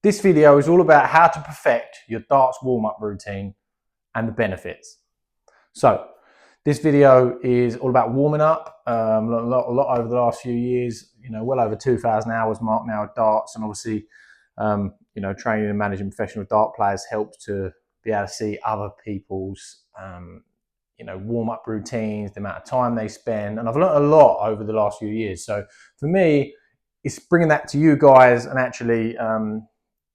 This video is all about how to perfect your darts warm-up routine and the benefits. So this video is all about warming up. A lot over the last few years, well over 2,000 hours marked now at darts, and obviously, training and managing professional dart players helps to be able to see other people's, warm-up routines, the amount of time they spend, and I've learned a lot over the last few years. So for me, it's bringing that to you guys and actually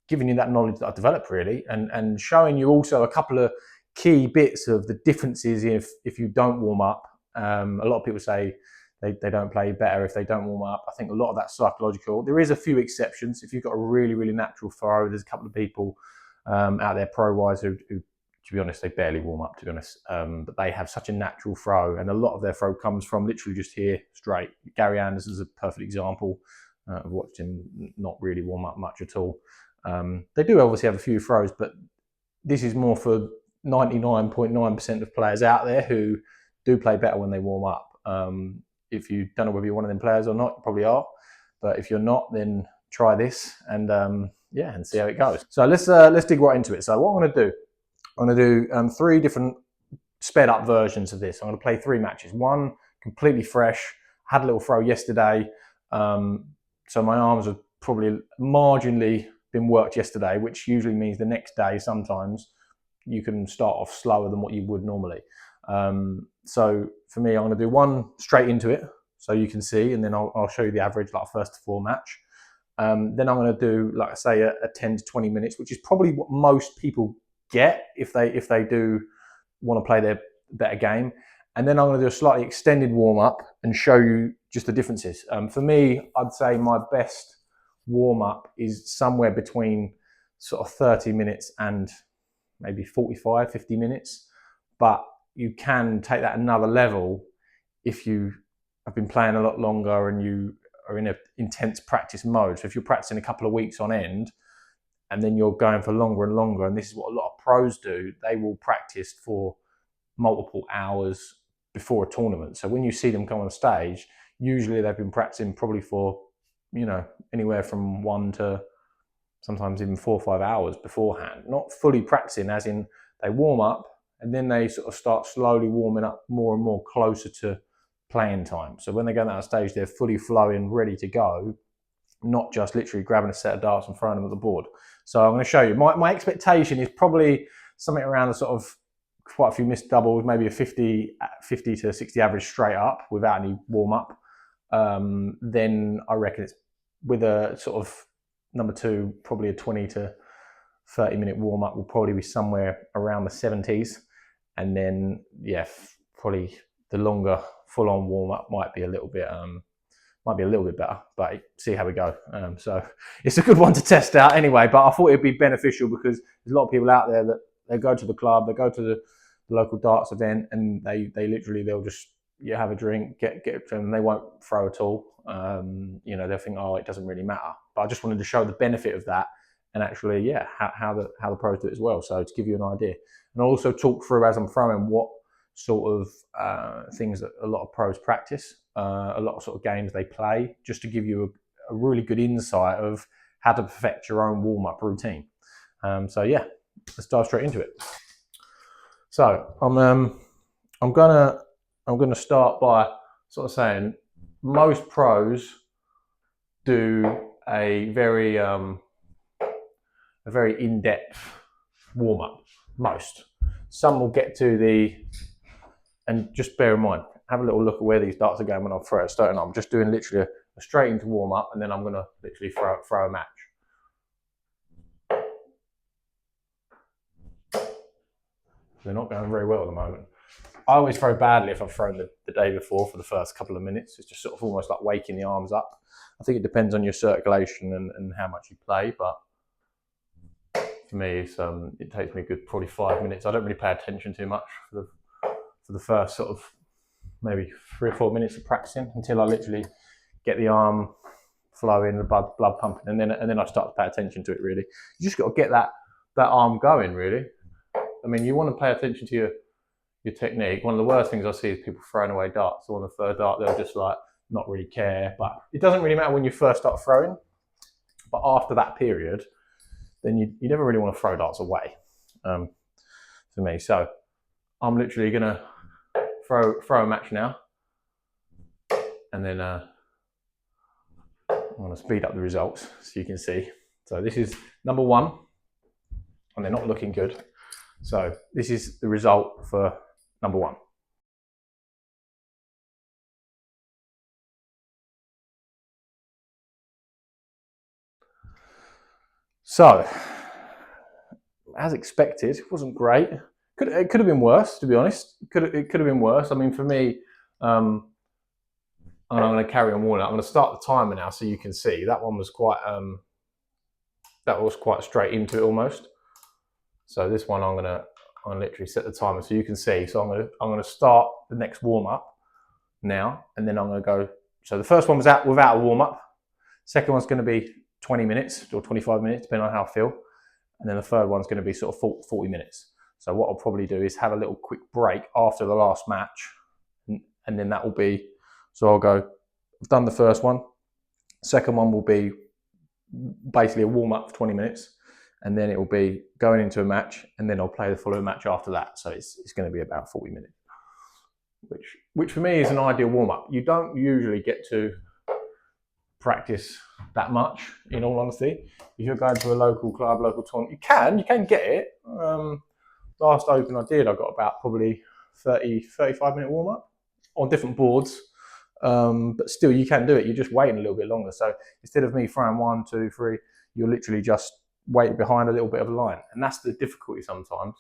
giving you that knowledge that I've developed really, and showing you also a couple of key bits of the differences if you don't warm up. A lot of people say they don't play better if they don't warm up. I think a lot of that's psychological. There is a few exceptions. If you've got a really, really natural throw, there's a couple of people out there pro-wise who, to be honest, they barely warm up, to be honest. But they have such a natural throw, and a lot of their throw comes from literally just here, straight. Gary Anderson is a perfect example. I've watched him not really warm up much at all. They do obviously have a few throws, but this is more for 99.9% of players out there who do play better when they warm up. If you don't know whether you're one of them players or not, you probably are. But if you're not, then try this and and see how it goes. So let's dig right into it. So what I'm going to do 3 different sped up versions of this. I'm going to play 3 matches. One completely fresh. Had a little throw yesterday, so my arms have probably marginally been worked yesterday, which usually means the next day sometimes you can start off slower than what you would normally. So for me, I'm going to do one straight into it so you can see, and then I'll show you the average, like first to 4 match. Then I'm going to do, like I say, a 10 to 20 minutes, which is probably what most people get if they do want to play their better game. And then I'm going to do a slightly extended warm up and show you just the differences. For me, I'd say my best warm up is somewhere between sort of 30 minutes and maybe 45, 50 minutes. But you can take that another level if you have been playing a lot longer and you are in an intense practice mode. So if you're practicing a couple of weeks on end and then you're going for longer and longer, and this is what a lot of pros do, they will practice for multiple hours before a tournament. So when you see them come on stage, usually they've been practicing probably for, anywhere from 1 to sometimes even 4 or 5 hours beforehand. Not fully practicing, as in they warm up and then they sort of start slowly warming up more and more closer to playing time. So when they go on stage, they're fully flowing, ready to go, not just literally grabbing a set of darts and throwing them at the board. So I'm going to show you. My expectation is probably something around the sort of quite a few missed doubles, maybe a 50 to 60 average straight up without any warm up. Then I reckon it's with a sort of number 2, probably a 20 to 30 minute warm up will probably be somewhere around the 70s. And then, probably the longer full on warm up might be a little bit better, but see how we go. So it's a good one to test out anyway, but I thought it'd be beneficial because there's a lot of people out there that they go to the club, they go to the local darts event, and they'll just have a drink, get and they won't throw at all. They'll think, oh, it doesn't really matter. But I just wanted to show the benefit of that, and actually, how the pros do it as well. So to give you an idea, and I'll also talk through as I'm throwing what sort of things that a lot of pros practice, a lot of sort of games they play, just to give you a really good insight of how to perfect your own warm-up routine. Let's dive straight into it. So I'm gonna start by sort of saying most pros do a very in-depth warm-up. Most. Some will get to and just bear in mind, have a little look at where these darts are going when I throw it starting. I'm just doing literally a straight into warm-up, and then I'm gonna literally throw a match. They're not going very well at the moment. I always throw badly if I've thrown the day before for the first couple of minutes. It's just sort of almost like waking the arms up. I think it depends on your circulation and how much you play, but for me, it takes me a good probably 5 minutes. I don't really pay attention too much for the first sort of maybe 3 or 4 minutes of practicing until I literally get the arm flowing, the blood pumping, and then I start to pay attention to it really. You just got to get that arm going really. I mean, you want to pay attention to your technique. One of the worst things I see is people throwing away darts. So on the third dart, they'll just like not really care. But it doesn't really matter when you first start throwing. But after that period, then you never really want to throw darts away, for me. So I'm literally gonna throw a match now, and then I'm gonna speed up the results so you can see. So this is number one, and they're not looking good. So this is the result for number one. So, as expected, it wasn't great. It could have been worse, to be honest. It could have been worse. I mean, for me, and I'm going to carry on warming up. I'm going to start the timer now, so you can see that one was quite straight into it almost. So this one, I'm literally set the timer so you can see. So I'm going to start the next warm up now, and then I'm going to go. So the first one was out without a warm up. Second one's going to be 20 minutes or 25 minutes, depending on how I feel. And then the third one's going to be sort of 40 minutes. So what I'll probably do is have a little quick break after the last match. And then that will be, so I'll go, I've done the first one. Second one will be basically a warm up for 20 minutes. And then it will be going into a match. And then I'll play the following match after that. So it's going to be about 40 minutes, which for me is an ideal warm up. You don't usually get to practice that much, in all honesty. If you're going to a local club, local tournament, you can get it. Last Open I did, I got about probably 35 minute warm up on different boards, but still you can do it. You're just waiting a little bit longer. So instead of me throwing 1, 2, 3, you're literally just waiting behind a little bit of a line, and that's the difficulty sometimes.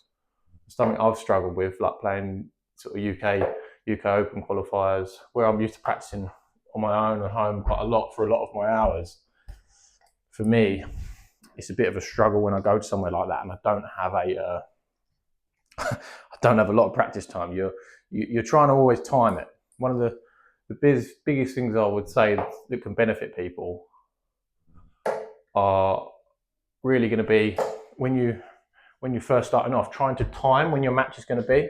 Something I've struggled with, like playing sort of UK Open qualifiers, where I'm used to practicing on my own at home quite a lot for a lot of my hours. For me, it's a bit of a struggle when I go to somewhere like that and I don't have a lot of practice time. You're trying to always time it. One of the biggest things I would say that can benefit people are really going to be when you're first starting off, trying to time when your match is going to be.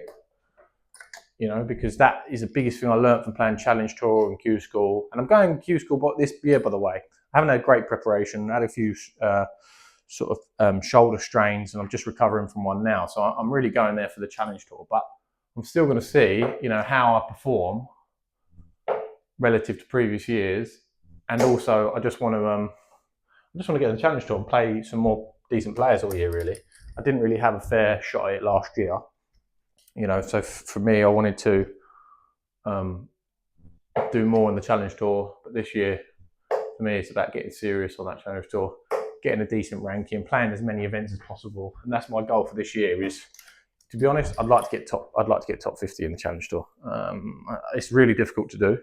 You know, because that is the biggest thing I learned from playing Challenge Tour and Q School. And I'm going Q School this year, by the way. I haven't had great preparation. I had a few shoulder strains, and I'm just recovering from one now. So I'm really going there for the Challenge Tour. But I'm still going to see, you know, how I perform relative to previous years. And also, I just want to get in the Challenge Tour and play some more decent players all year. Really, I didn't really have a fair shot at it last year. You know, so for me, I wanted to do more in the Challenge Tour, but this year, for me, it's about getting serious on that Challenge Tour, getting a decent ranking, playing as many events as possible, and that's my goal for this year. Is, to be honest, I'd like to get top 50 in the Challenge Tour. It's really difficult to do,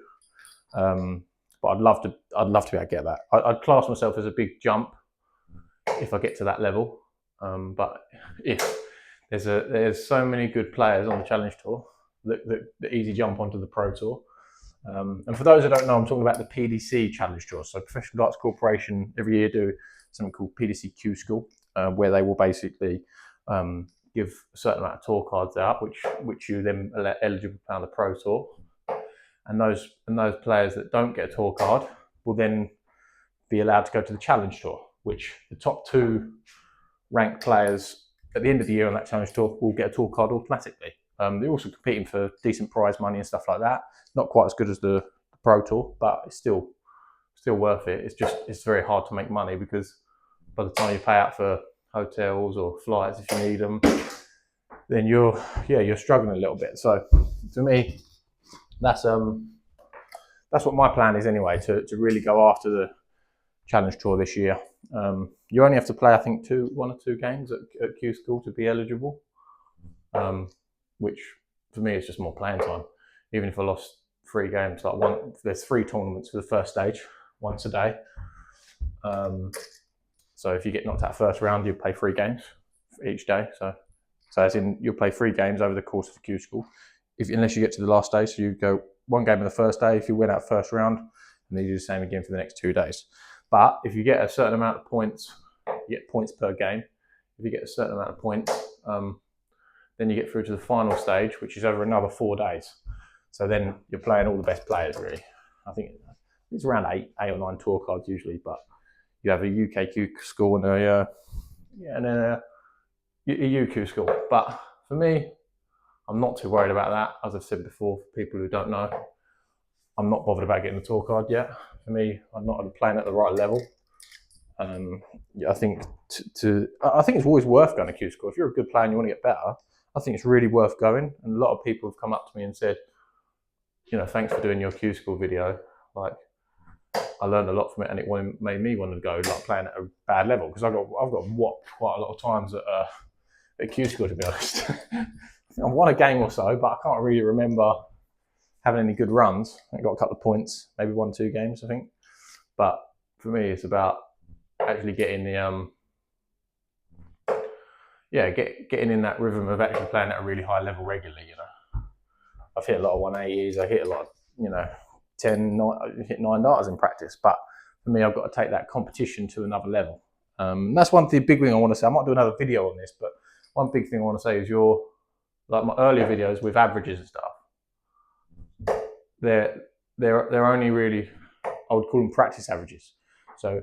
but I'd love to be able to get that. I'd class myself as a big jump if I get to that level, but if there's so many good players on the Challenge Tour that easy jump onto the Pro Tour. And for those who don't know, I'm talking about the PDC Challenge Tour. So Professional Darts Corporation every year do something called PDC Q School, where they will basically give a certain amount of tour cards out, which you then are eligible to play on the Pro Tour. And those players that don't get a tour card will then be allowed to go to the Challenge Tour, which the top 2 ranked players at the end of the year on that Challenge Tour will get a tour card automatically. They're also competing for decent prize money and stuff like that. Not quite as good as the Pro Tour, but it's still worth it. It's very hard to make money because by the time you pay out for hotels or flights if you need them, then you're struggling a little bit. So for me, that's what my plan is anyway, to really go after the Challenge Tour this year. You only have to play, I think, 1 or 2 games at Q School to be eligible, which for me is just more playing time. Even if I lost 3 games, there's 3 tournaments for the first stage, once a day. So if you get knocked out first round, you play 3 games each day. So as in, you'll play 3 games over the course of the Q School, unless you get to the last day. So you go 1 game in the first day. If you win out first round, and then you do the same again for the next 2 days. But if you get a certain amount of points, you get points per game. If you get a certain amount of points, then you get through to the final stage, which is over another 4 days. So then you're playing all the best players, really. I think it's around 8 or 9 tour cards usually, but you have a UK Q School and and then a UQ score. But for me, I'm not too worried about that. As I've said before, for people who don't know, I'm not bothered about getting the tour card yet. For me, I'm not playing at the right level. I think I think it's always worth going to Q School. If you're a good player and you want to get better, I think it's really worth going. And a lot of people have come up to me and said, you know, thanks for doing your Q School video. Like, I learned a lot from it, and it made me want to go like playing at a bad level, because I've got whopped quite a lot of times at Q School, to be honest. I've won a game or so, but I can't really remember having any good runs. I got a couple of points, maybe 1-2 games, I think. But for me, it's about actually getting the getting in that rhythm of actually playing at a really high level regularly. You know, I've hit a lot of 180s. I hit a lot of, you know, 9 darters in practice. But for me, I've got to take that competition to another level. That's one big thing I want to say. I might do another video on this, but one big thing I want to say is like my earlier videos with averages and stuff. They're only really, I would call them practice averages. So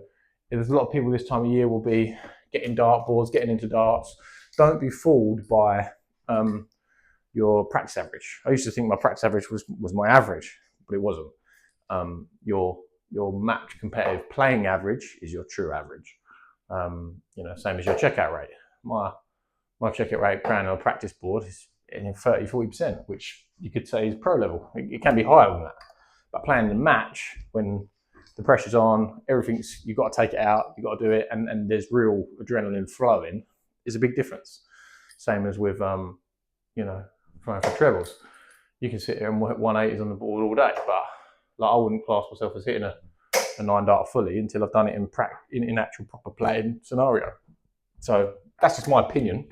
there's a lot of people this time of year will be getting dartboards, getting into darts. Don't be fooled by your practice average. I used to think my practice average was my average, but it wasn't. Your match competitive playing average is your true average. You know, same as your checkout rate. My checkout rate playing on a practice board is in 30-40%, which you could say is pro level. It can be higher than that. But playing the match, when the pressure's on, you've got to take it out, you've got to do it, and there's real adrenaline flowing, is a big difference. Same as with, you know, trying for trebles. You can sit here and hit 180s on the board all day, but like, I wouldn't class myself as hitting a 9 dart fully until I've done it in actual proper playing scenario. So that's just my opinion.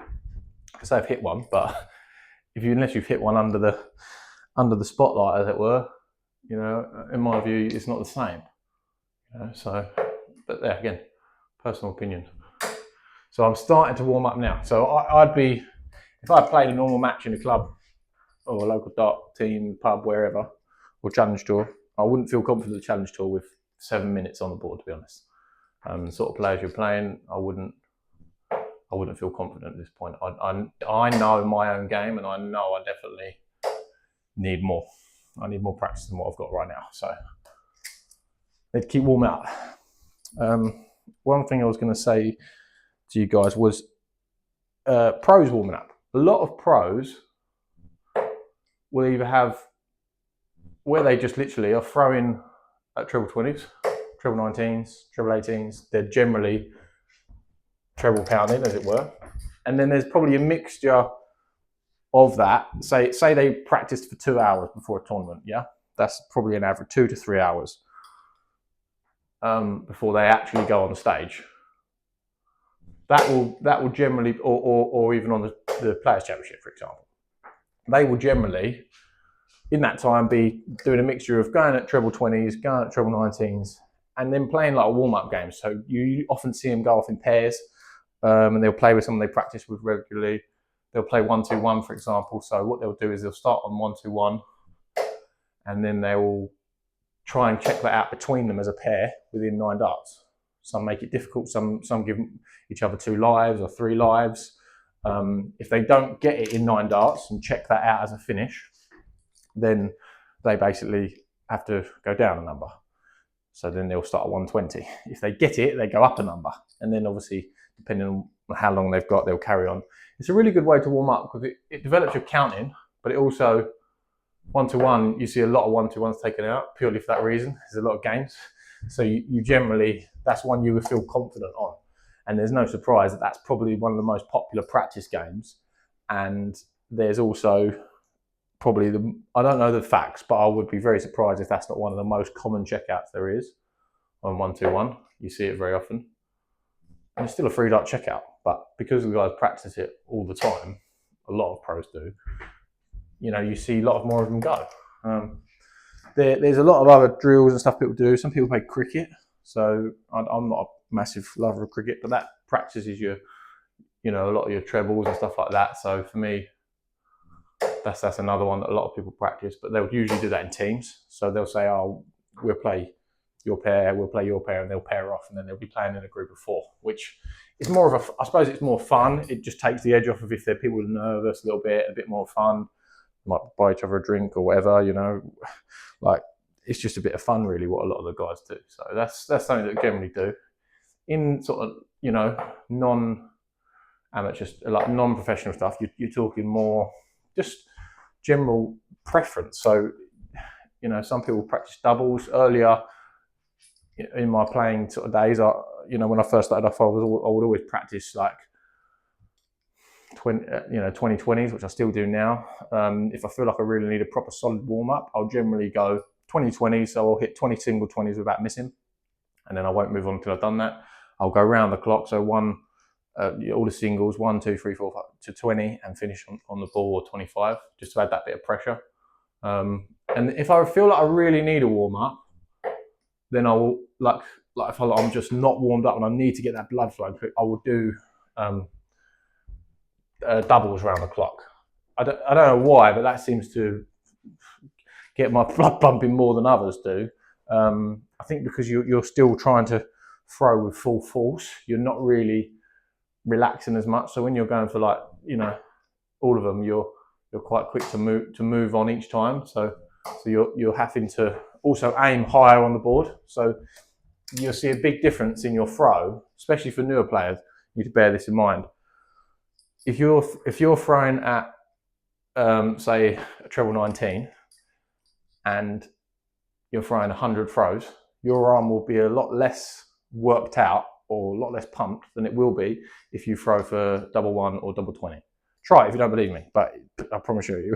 I say I've hit one, but unless you've hit one under the spotlight, as it were, you know, in my view, it's not the same. You know, so, but there again, personal opinion. So I'm starting to warm up now. So I'd be, if I played a normal match in a club or a local dart team, pub, wherever, or challenge tour, I wouldn't feel confident at the challenge tour with 7 minutes on the board, to be honest. The sort of players you're playing, I wouldn't feel confident at this point. I know my own game, and I know I definitely need more. I need more practice than what I've got right now. So let's keep warming up. One thing I was going to say to you guys was pros warming up. A lot of pros will either have where they just literally are throwing at treble 20s, treble 19s, treble 18s. They're generally treble pounding, as it were. And then there's probably a mixture of that. Say they practiced for 2 hours before a tournament, yeah? That's probably an average 2 to 3 hours before they actually go on the stage. That will generally, or even on the Players' Championship, for example, they will generally, in that time, be doing a mixture of going at treble 20s, going at treble 19s, and then playing like a warm-up game. So you often see them go off in pairs, and they'll play with someone they practice with regularly. They'll play 1-2-1, for example. So what they'll do is they'll start on 1-2-1, and then they will try and check that out between them as a pair within 9 darts. Some make it difficult. Some give each other 2 lives or 3 lives. If they don't get it in 9 darts and check that out as a finish, then they basically have to go down a number. So then they'll start at 120. If they get it, they go up a number. And then obviously, depending on how long they've got, they'll carry on. It's a really good way to warm up because it develops your counting, but it also, 1-to-1, you see a lot of 1-to-1s taken out purely for that reason. There's a lot of games. So you generally, that's one you would feel confident on. And there's no surprise that that's probably one of the most popular practice games. And there's also probably I don't know the facts, but I would be very surprised if that's not one of the most common checkouts there is on 1-2-1. You see it very often. And it's still a 3 dart checkout, but because the guys practice it all the time, a lot of pros do, you know, you see a lot more of them go. There's a lot of other drills and stuff people do. Some people play cricket, so I'm not a massive lover of cricket, but that practices a lot of your trebles and stuff like that. So for me, that's another one that a lot of people practice, but they'll usually do that in teams. So they'll say, oh, we'll play your pair, we'll play your pair, and they'll pair off, and then they'll be playing in a group of 4, which is more of I suppose it's more fun. It just takes the edge off of if they're people nervous a little bit, a bit more fun. Might buy each other a drink or whatever, like it's just a bit of fun really what a lot of the guys do. So that's something that we generally do. In sort of, non-amateur, like non-professional stuff, you're talking more just general preference. So, some people practice doubles. Earlier in my playing sort of days, when I first started off, I would always practice like 2020s, which I still do now. If I feel like I really need a proper solid warm up, I'll generally go 2020s. So I'll hit 20 single 20s without missing, and then I won't move on until I've done that. I'll go round the clock. So all the singles, 1, 2, 3, 4, 5 to 20, and finish on the ball or 25, just to add that bit of pressure. And if I feel like I really need a warm up, then I will like if I'm just not warmed up and I need to get that blood flow, I will do doubles round the clock. I don't know why, but that seems to get my blood pumping more than others do. I think because you're still trying to throw with full force, you're not really relaxing as much. So when you're going for all of them, you're quite quick to move on each time. So you're having to also aim higher on the board. So you'll see a big difference in your throw, especially for newer players. You need to bear this in mind. If you're throwing at say a treble 19 and you're throwing 100 throws, your arm will be a lot less worked out or a lot less pumped than it will be if you throw for double 1 or double 20. Try it if you don't believe me, but I promise you,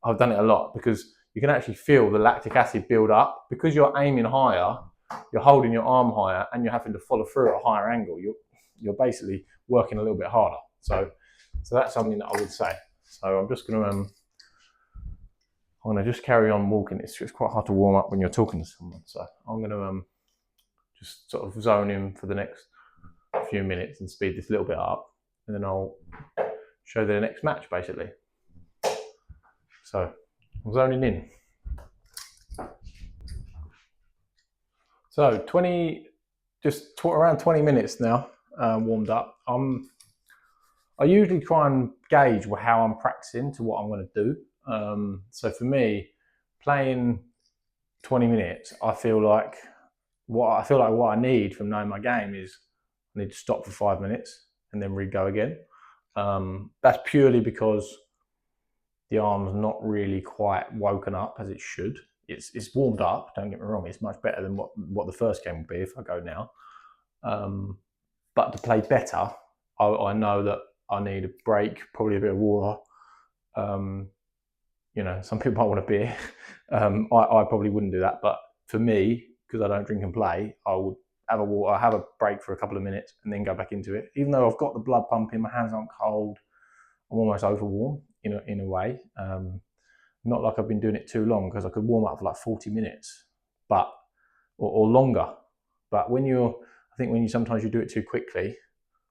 I've done it a lot, because you can actually feel the lactic acid build up. Because you're aiming higher, you're holding your arm higher, and you're having to follow through at a higher angle. You're basically working a little bit harder. So that's something that I would say. So I'm just going to just carry on walking. It's quite hard to warm up when you're talking to someone. So I'm going to just sort of zone in for the next few minutes and speed this a little bit up, and then I'll show the next match basically. So I'm zoning in. So around 20 minutes now, warmed up. I usually try and gauge how I'm practicing to what I'm going to do. So for me, playing 20 minutes, I feel like what I need from knowing my game is I need to stop for 5 minutes and then re-go again. That's purely because the arm's not really quite woken up as it should. It's warmed up, don't get me wrong, it's much better than what the first game would be if I go now. But to play better, I know that I need a break, probably a bit of water. Some people might want a beer. I probably wouldn't do that, but for me, because I don't drink and play, I would have a water, have a break for a couple of minutes, and then go back into it. Even though I've got the blood pumping, my hands aren't cold, I'm almost overwarm in a way. Not like I've been doing it too long, because I could warm up for like 40 minutes, or longer. But sometimes you do it too quickly,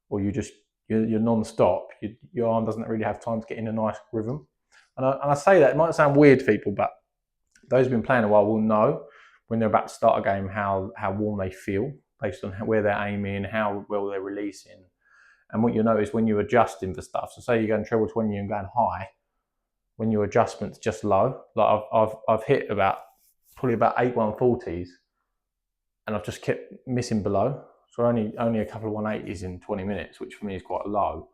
or you're non-stop, your arm doesn't really have time to get in a nice rhythm. And I say that, it might sound weird to people, but those who've been playing a while will know when they're about to start a game how warm they feel based on where they're aiming, how well they're releasing. And what you'll notice when you're adjusting for stuff, so say you're going treble 20 and going high, when your adjustment's just low, like I've hit probably about 8 140s, and I've just kept missing below. So only a couple of 180s in 20 minutes, which for me is quite low.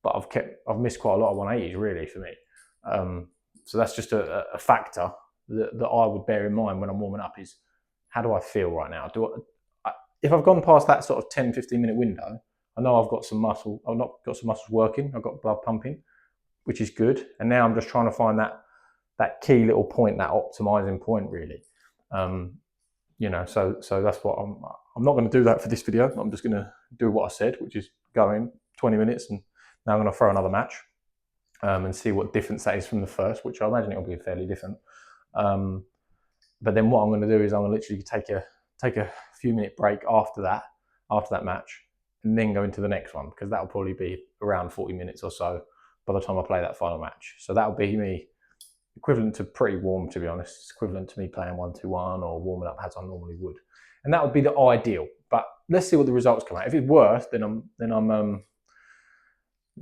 But I've missed quite a lot of 180s really for me. So that's just a factor that I would bear in mind when I'm warming up, is how do I feel right now? If I've gone past that sort of 10-15 minute window, I know I've got some muscles working, I've got blood pumping, which is good. And now I'm just trying to find that key little point, that optimizing point really. So that's what I'm not going to do that for this video. I'm just going to do what I said, which is go in 20 minutes, and now I'm going to throw another match and see what difference that is from the first, which I imagine it'll be fairly different. But then what I'm going to do is I'm going to literally take a few minute break after that match, and then go into the next one, because that'll probably be around 40 minutes or so by the time I play that final match. So that'll be me equivalent to pretty warm, to be honest. It's equivalent to me playing 1-2-1 or warming up as I normally would. And that would be the ideal. But let's see what the results come out. If it's worse, then I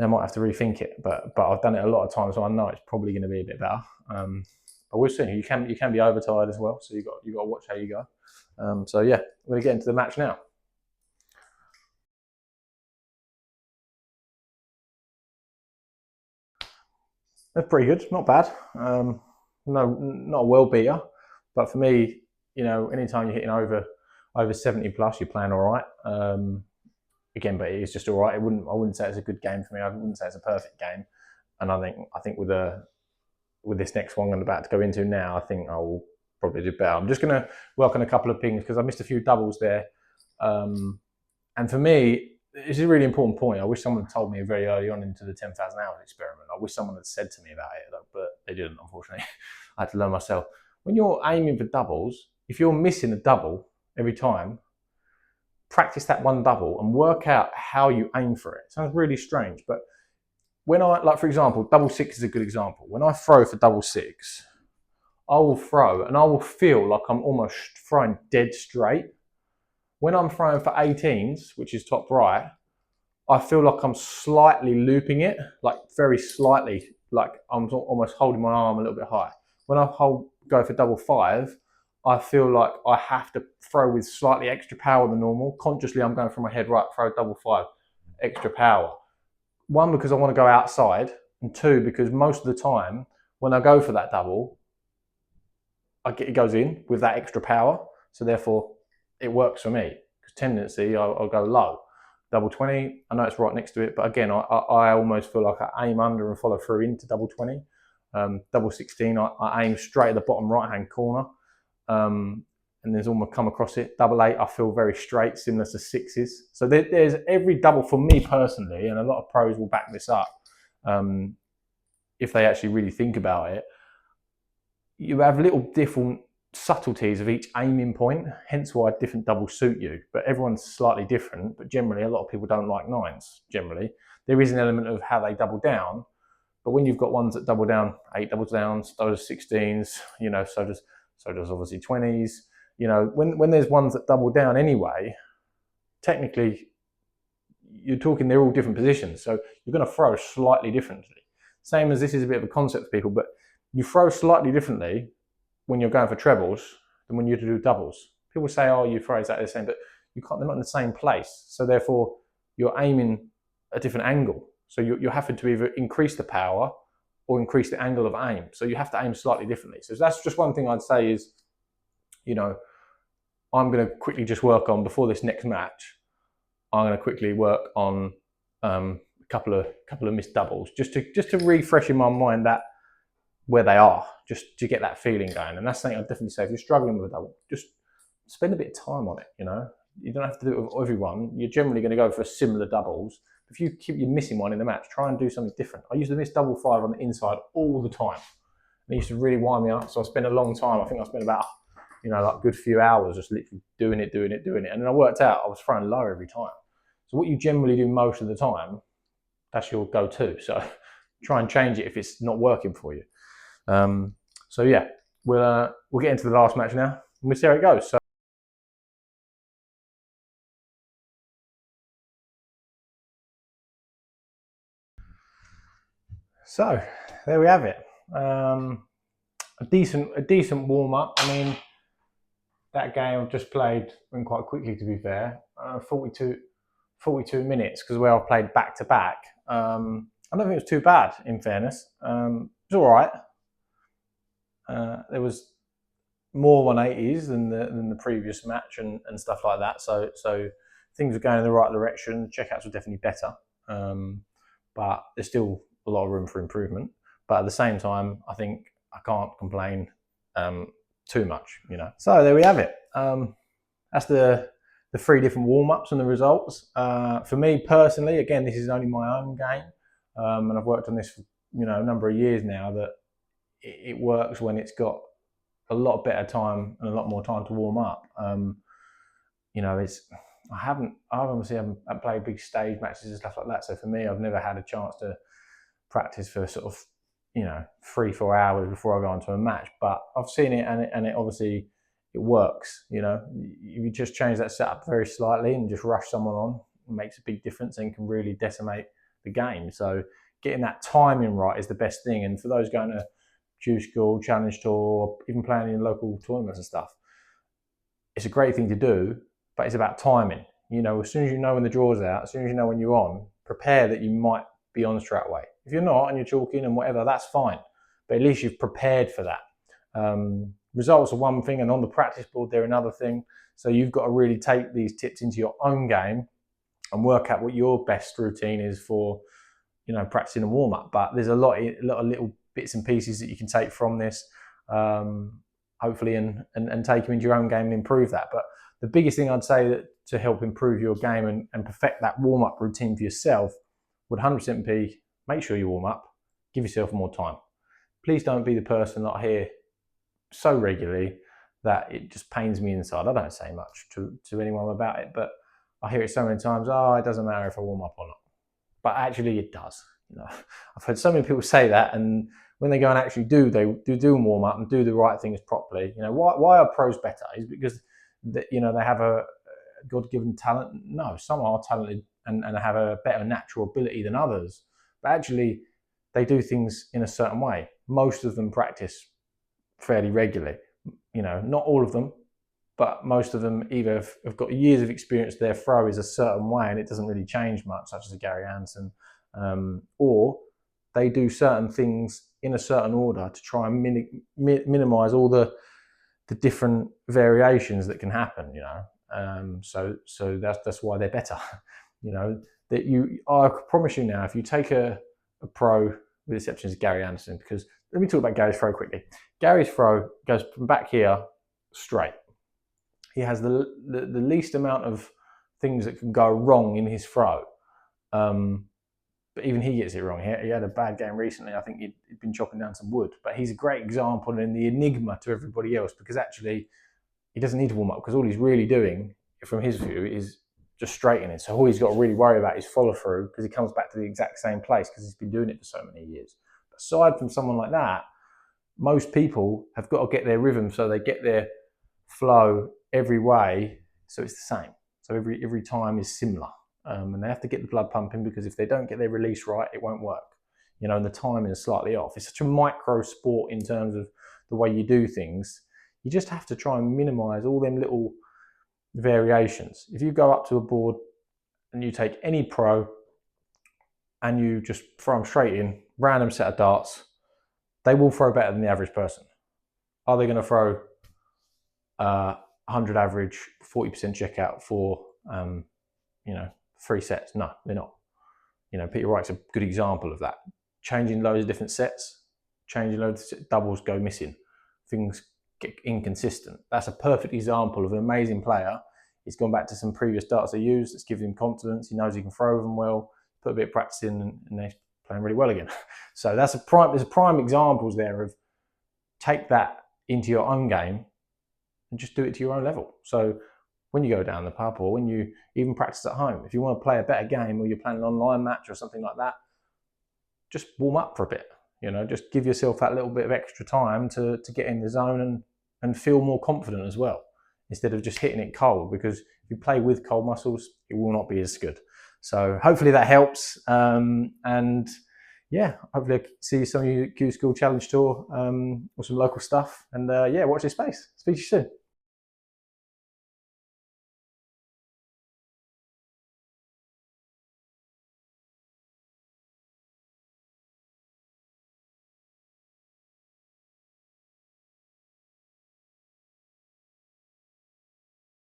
might have to rethink it. But I've done it a lot of times, so I know it's probably going to be a bit better. But we'll see. You can be overtired as well, so you got to watch how you go. So yeah, we're going to get into the match now. That's pretty good, not bad. No, not a world beater, but for me, anytime you're hitting over 70 plus, you're playing all right. Again, but it is just all right. I wouldn't say it's a good game for me. I wouldn't say it's a perfect game. And I think with this next one I'm about to go into now, I think I will probably do better. I'm just going to work on a couple of things because I missed a few doubles there. And for me, it's a really important point. I wish someone had told me very early on into the 10,000 hours experiment. I wish someone had said to me about it, but they didn't, unfortunately. I had to learn myself. When you're aiming for doubles, if you're missing a double every time, practice that one double and work out how you aim for it. Sounds really strange, but when for example, double six is a good example. When I throw for double six, I will throw and I will feel like I'm almost throwing dead straight. When I'm throwing for 18s, which is top right, I feel like I'm slightly looping it, like very slightly, like I'm almost holding my arm a little bit high. When I go for double five, I feel like I have to throw with slightly extra power than normal. Consciously, I'm going from my head, right, throw double five, extra power. One, because I want to go outside, and two, because most of the time, when I go for that double, it goes in with that extra power. So therefore, it works for me. Because tendency, I'll go low. Double 20, I know it's right next to it, but again, I almost feel like I aim under and follow through into double 20. Double 16, I aim straight at the bottom right-hand corner. And there's almost come across it. Double 8, I feel very straight, similar to sixes. So there's every double for me personally, and a lot of pros will back this up if they actually really think about it. You have little different subtleties of each aiming point, hence why different doubles suit you. But everyone's slightly different, but generally a lot of people don't like nines, generally. There is an element of how they double down, but when you've got ones that double down, 8 doubles downs, those 16s, so does obviously 20s. When there's ones that double down anyway, technically you're talking they're all different positions, so you're going to throw slightly differently. Same as this is a bit of a concept for people, but you throw slightly differently when you're going for trebles than when you do doubles. People say, oh, you throw exactly the same, but they're not in the same place. So therefore, you're aiming a different angle. So you're having to either increase the power or increase the angle of aim. So you have to aim slightly differently. So that's just one thing I'd say is, I'm going to quickly just work on, before this next match, I'm going to quickly work on a couple of missed doubles, just to refresh in my mind that where they are, just to get that feeling going. And that's something I'd definitely say, if you're struggling with a double, just spend a bit of time on it. You don't have to do it with everyone. You're generally going to go for similar doubles. If you keep missing one in the match, try and do something different. I used to miss double five on the inside all the time. It used to really wind me up. So I spent a long time. I think I spent about, like a good few hours just literally doing it. And then I worked out I was throwing low every time. So what you generally do most of the time, that's your go-to. So try and change it if it's not working for you. So yeah, we'll get into the last match now, and we'll see how it goes. So there we have it. A decent warm up. I mean, that game I've just played went quite quickly, to be fair. 42 minutes, because where I've played back to back. I don't think it was too bad, in fairness. It was all right. There was more 180s than the previous match and stuff like that. So things were going in the right direction. Checkouts were definitely better, but there's still a lot of room for improvement. But at the same time, I think I can't complain too much, So there we have it. That's the 3 different warm-ups and the results. For me personally, again, this is only my own game, and I've worked on this for a number of years now. That it works when it's got a lot better time and a lot more time to warm up. I obviously haven't played big stage matches and stuff like that. So for me, I've never had a chance to practice for sort of 3-4 hours before I go onto a match. But I've seen it, and it obviously it works. You know, if you just change that setup very slightly and just rush someone on, it makes a big difference and can really decimate the game. So getting that timing right is the best thing. And for those going to Q School, Challenge Tour, even playing in local tournaments and stuff, it's a great thing to do, but it's about timing. You know, as soon as you know when the draw's out, as soon as you know when you're on, prepare that you might be on straight away. If you're not and you're chalking and whatever, that's fine. But at least you've prepared for that. Results are one thing, and on the practice board, they're another thing. So you've got to really take these tips into your own game and work out what your best routine is for, you know, practicing a warm up. But there's a lot of little bits and pieces that you can take from this, hopefully, and take them into your own game and improve that. But the biggest thing I'd say that to help improve your game and perfect that warm up routine for yourself would 100% be make sure you warm up, give yourself more time. Please don't be the person that I hear so regularly that it just pains me inside. I don't say much to anyone about it, but I hear it so many times, oh, it doesn't matter if I warm up or not. But actually it does. You know, I've heard so many people say that, and when they go and actually do warm up and do the right things properly, you know, why are pros better? Is because you know, they have a God-given talent? No, some are talented and have a better natural ability than others, but actually they do things in a certain way. Most of them practice fairly regularly. You know, not all of them, but most of them either have got years of experience, their throw is a certain way and it doesn't really change much, such as a Gary Anderson, or they do certain things in a certain order to try and minimize all the different variations that can happen, you know. So that's why they're better. You know, I promise you now, if you take a pro, with the exception of Gary Anderson, because let me talk about Gary's throw quickly. Gary's throw goes from back here straight. He has the least amount of things that can go wrong in his throw. But even he gets it wrong. He had a bad game recently. I think he'd been chopping down some wood. But he's a great example and the enigma to everybody else, because actually he doesn't need to warm up, because all he's really doing, from his view, is just straightening. So all he's got to really worry about is follow through, because he comes back to the exact same place because he's been doing it for so many years. But aside from someone like that, most people have got to get their rhythm, so they get their flow every way, so it's the same. So every time is similar. And they have to get the blood pumping, because if they don't get their release right, it won't work. You know, and the timing is slightly off. It's such a micro sport in terms of the way you do things. You just have to try and minimize all them little variations. If you go up to a board and you take any pro and you just throw them straight in, random set of darts, they will throw better than the average person. Are they going to throw 100 average, 40% checkout for, you know, 3 sets? No, they're not. You know, Peter Wright's a good example of that. Changing loads of different sets, changing loads of doubles go missing, things get inconsistent. That's a perfect example of an amazing player. He's gone back to some previous darts they used, that's given him confidence. He knows he can throw them well, put a bit of practice in, and they're playing really well again. So there's prime examples there of take that into your own game and just do it to your own level. So when you go down the pub, or when you even practice at home, if you want to play a better game, or you're playing an online match or something like that, just warm up for a bit. You know, just give yourself that little bit of extra time to get in the zone and feel more confident as well, instead of just hitting it cold, because if you play with cold muscles, it will not be as good. So hopefully that helps. And yeah, hopefully I see some of you Q School Challenge Tour or some local stuff. And yeah, watch this space. Speak to you soon.